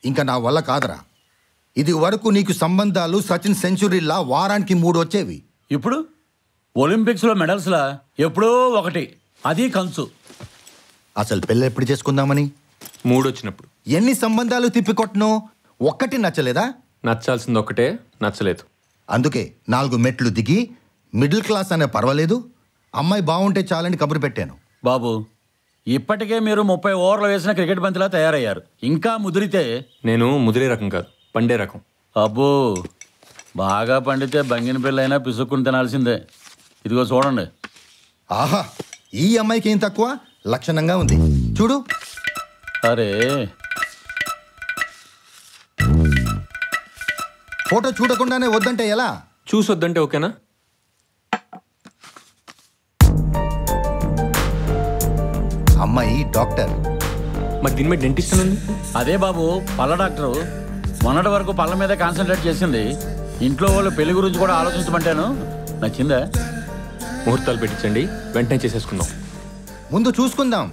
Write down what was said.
ఇంకా నా వల్ల కాదరా. ఇది వరకు నీకు సంబంధాలు సచిన్ సెంచురీలా వారానికి 3 వచ్చేవి. ఇప్పుడు ఒలింపిక్స్లో మెడల్స్లా ఎప్పుడో ఒకటి, అది కంచు. అసలు పెళ్ళి ఎప్పుడు చేసుకుందామని? 3 వచ్చినప్పుడు. ఎన్ని సంబంధాలు తిప్పికొట్టను, ఒక్కటి నచ్చలేదా? నచ్చాల్సింది ఒక్కటే, నచ్చలేదు. అందుకే 4 మెట్లు దిగి మిడిల్ క్లాస్ అనే పర్వాలేదు, అమ్మాయి బాగుంటే చాలని కబురు పెట్టాను. బాబు, ఇప్పటికే మీరు 30 ఓవర్లు వేసిన క్రికెట్ బంతిలా తయారయ్యారు. ఇంకా ముదిరితే? నేను ముదిరే రకం కాదు, పండే రకం. అబ్బో, బాగా పండితే బంగిన పిల్లైనా పిసుక్కుని తినాల్సిందే. ఇదిగో చూడండి. ఆహా, ఈ అమ్మాయికి ఏం తక్కువ, లక్షణంగా ఉంది చూడు. అరే, ఫోటో చూడకుండానే వద్దంటే ఎలా? చూసి వద్దంటే ఓకేనా? అమ్మాయి డాక్టర్. మరి దీని మీద డెంటిస్ట్ అని ఉంది. అదే బాబు, పళ్ళ డాక్టరు. మొన్నటి వరకు పళ్ళ మీద కాన్సన్ట్రేట్ చేసింది. ఇంట్లో వాళ్ళు పెళ్లి గురించి కూడా ఆలోచించమంటాను. నచ్చిందా? ముహూర్తాలు పెట్టించండి, వెంటనే చేసేసుకుందాం. ముందు చూసుకుందాం.